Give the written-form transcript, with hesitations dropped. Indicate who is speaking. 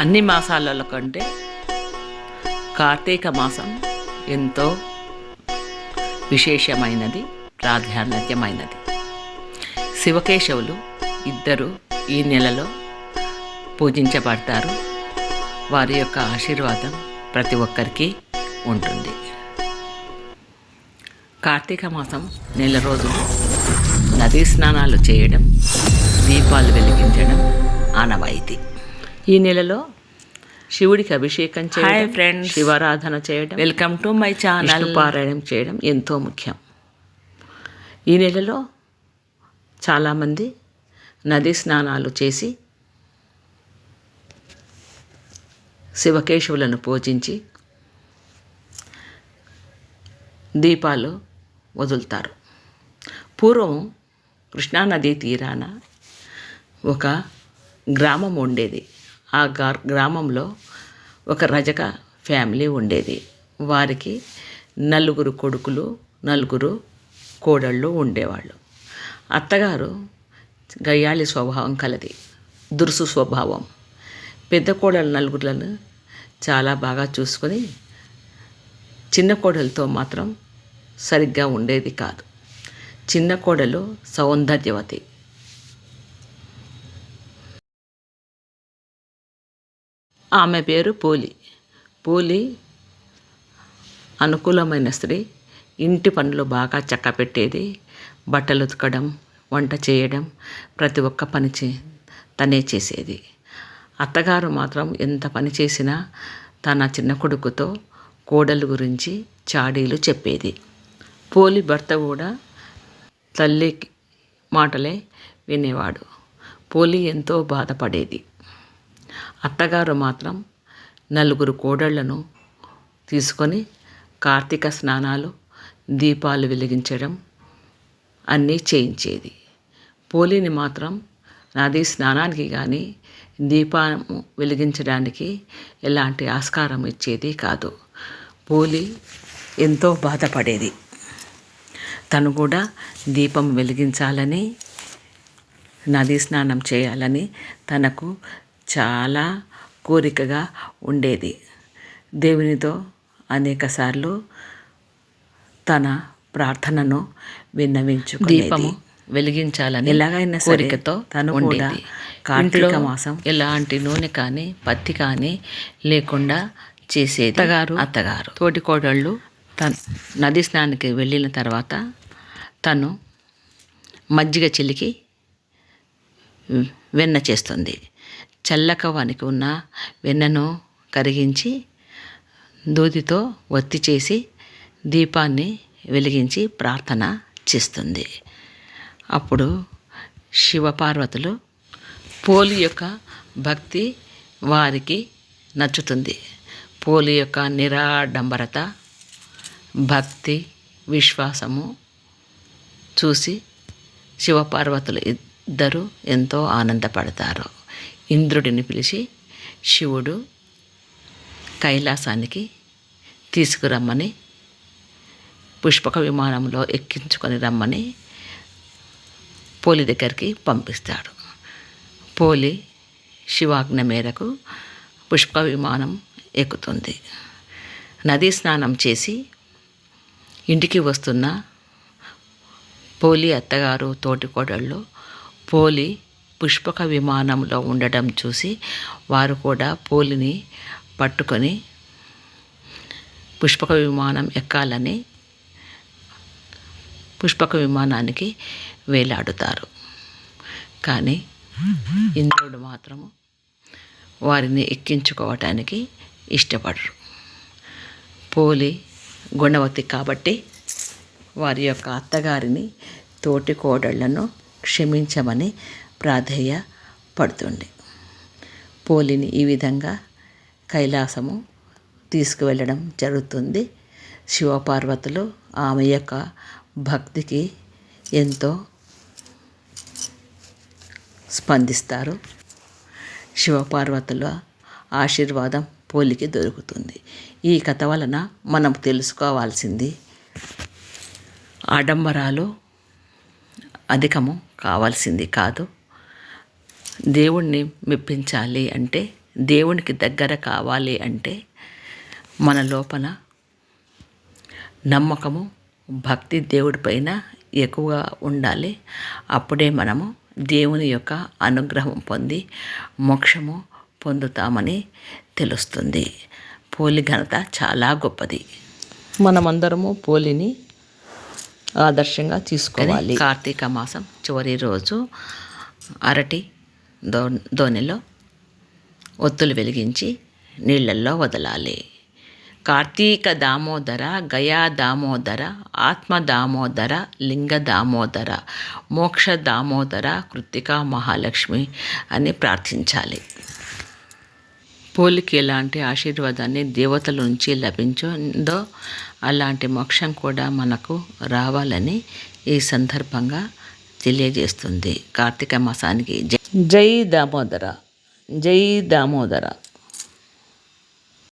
Speaker 1: అన్ని మాసాలలో కంటే కార్తీక మాసం ఎంతో విశేషమైనది, ప్రాధాన్యమైనది. శివకేశవులు ఇద్దరు ఈ నెలలో పూజించబడతారు. వారి యొక్క ఆశీర్వాదం ప్రతి ఒక్కరికి ఉంటుంది. కార్తీక మాసం నెల రోజులు నదీ స్నానాలు చేయడం, దీపాలు వెలిగించడం ఆనవాయితీ. ఈ నెలలో శివుడికి అభిషేకం చేయడం, ఫ్రెండ్స్, శివారాధన చేయడం, వెల్కమ్ టు మై ఛానల్, పారాయణం చేయడం ఎంతో ముఖ్యం. ఈ నెలలో చాలామంది నదీ స్నానాలు చేసి శివకేశవులను పూజించి దీపాలు వదులుతారు. పూర్వం కృష్ణానదీ తీరాన ఒక గ్రామం ఉండేది. ఆ గ్రామంలో ఒక రజక ఫ్యామిలీ ఉండేది. వారికి 4 కొడుకులు, 4 కోడళ్ళు ఉండేవాళ్ళు. అత్తగారు గయ్యాళి స్వభావం కలది, దురుసు స్వభావం. పెద్ద కోడలు 4 చాలా బాగా చూసుకొని చిన్న కోడలతో మాత్రం సరిగ్గా ఉండేది కాదు. చిన్న కోడలు సౌందర్యవతి. ఆమె పేరు పోలి. పోలి అనుకూలమైన స్త్రీ. ఇంటి పనులు బాగా చక్కపెట్టేది. బట్టలు ఉతకడం, వంట చేయడం, ప్రతి ఒక్క పని తనే చేసేది. అత్తగారు మాత్రం ఎంత పని చేసినా తన చిన్న కొడుకుతో కోడలు గురించి చాడీలు చెప్పేది. పోలి భర్త కూడా తల్లి మాటలే వినేవాడు. పోలి ఎంతో బాధపడేది. అత్తగారు మాత్రం 4 కోడళ్లను తీసుకొని కార్తీక స్నానాలు, దీపాలు వెలిగించడం అన్నీ చేయించేది. పోలిని మాత్రం నదీ స్నానానికి కానీ దీపం వెలిగించడానికి ఎలాంటి ఆస్కారం ఇచ్చేది కాదు. పోలి ఎంతో బాధపడేది. తను కూడా దీపం వెలిగించాలని, నదీ స్నానం చేయాలని తనకు చాలా కోరికగా ఉండేది. దేవునితో అనేకసార్లు తన ప్రార్థనను విన్నవించుకునేది. దీపము వెలిగించాలని ఎలాగైనా కోరికతో తను కూడా కార్తీక మాసం ఎలాంటి నూనె కానీ పత్తి కానీ లేకుండా చేసేది. అత్తగారు తోటి కోడళ్ళు నదీ స్నానానికి వెళ్ళిన తర్వాత తను మజ్జిగ చిలికి వెన్న చేస్తుంది. చల్లకవానికి ఉన్న వెన్నను కరిగించి దూదితో ఒత్తి చేసి దీపాన్ని వెలిగించి ప్రార్థన చేస్తుంది. అప్పుడు శివపార్వతులు పోలి యొక్క భక్తి వారికి నచ్చుతుంది. పోలి యొక్క నిరాడంబరత, భక్తి, విశ్వాసము చూసి శివపార్వతులు ఇద్దరు ఎంతో ఆనందపడతారు. ఇంద్రుడిని పిలిచి శివుడు కైలాసానికి తీసుకురమ్మని, పుష్పక విమానంలో ఎక్కించుకొని రమ్మని పోలి దగ్గరికి పంపిస్తాడు. పోలి శివాజ్ఞ మేరకు పుష్పక విమానం ఎక్కుతుంది. నదీ స్నానం చేసి ఇంటికి వస్తున్న పోలి అత్తగారు, తోటికోడళ్ళు పోలి పుష్పక విమానంలో ఉండడం చూసి వారు కూడా పోలిని పట్టుకొని పుష్పక విమానం ఎక్కాలని పుష్పక విమానానికి వేలాడుతారు. కానీ ఇంద్రుడు మాత్రము వారిని ఎక్కించుకోవటానికి ఇష్టపడరు. పోలి గుణవతి కాబట్టి వారి యొక్క అత్తగారిని, తోటి కోడళ్లను క్షమించమని ప్రాధేయపడుతుంది. పోలిని ఈ విధంగా కైలాసము తీసుకువెళ్ళడం జరుగుతుంది. శివపార్వతులు ఆమె యొక్క భక్తికి ఎంతో స్పందిస్తారు. శివపార్వతుల ఆశీర్వాదం పోలికి దొరుకుతుంది. ఈ కథ వలన మనం తెలుసుకోవాల్సింది, ఆడంబరాలు అధికము కావాల్సింది కాదు. దేవుణ్ణి మెప్పించాలి అంటే దేవునికి దగ్గర కావాలి అంటే మన లోపల నమ్మకము, భక్తి దేవుడిపైన ఎక్కువగా ఉండాలి. అప్పుడే మనము దేవుని యొక్క అనుగ్రహం పొంది మోక్షము పొందుతామని తెలుస్తుంది. పోలి ఘనత చాలా గొప్పది. మనమందరము పోలిని ఆదర్శంగా తీసుకోవాలి. కార్తీక మాసం చివరి రోజు అరటి దోణిలో ఒత్తులు వెలిగించి నీళ్ళల్లో వదలాలి. కార్తీక దామోదర, గయా దామోదర, ఆత్మ దామోదర, లింగ దామోదర, మోక్ష దామోదర, కృత్తికా మహాలక్ష్మి అని ప్రార్థించాలి. పోలికి ఎలాంటి ఆశీర్వాదాన్ని దేవతల నుంచి లభించిందో అలాంటి మోక్షం కూడా మనకు రావాలని ఈ సందర్భంగా తెలియజేస్తుంది. కార్తీక మాసానికి జై దామోదర, జై దామోదర.